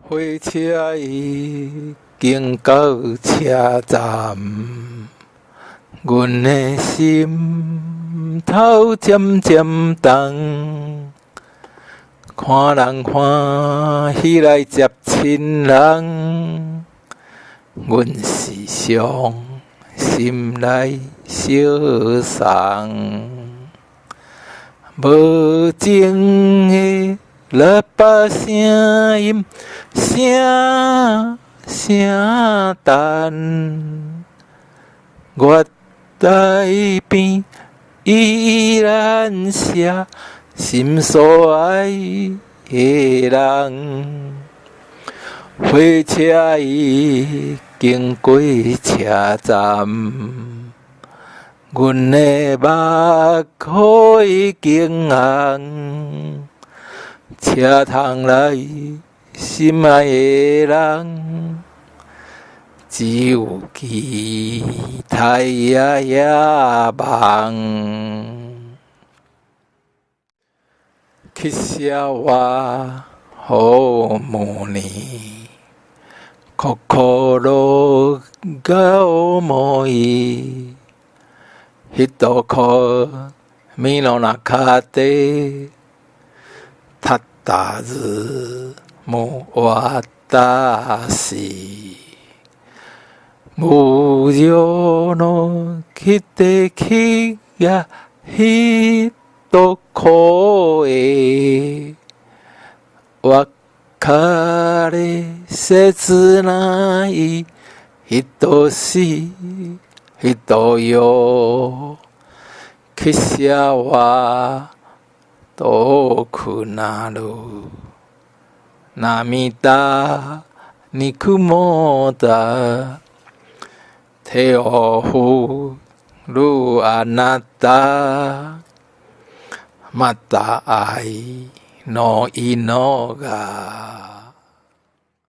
火车已经到车站，阮的心头渐渐重。看人欢喜来接亲人，阮时常心内相送。无情的喇叭声音，声等，我台边依然写心所爱的人。火车已经过车站，阮的目眶已经红。车窗内心爱的人，只有期待夜梦。去写我好母呢，苦苦路到无伊，迄道苦米路那脚底。他大日无我大时，无聊no去得去呀，迄道苦的，我卡咧设置哪伊，迄道死，迄道忧，去写我。多困难路，涙に曇った手を振るあなた、また愛の色が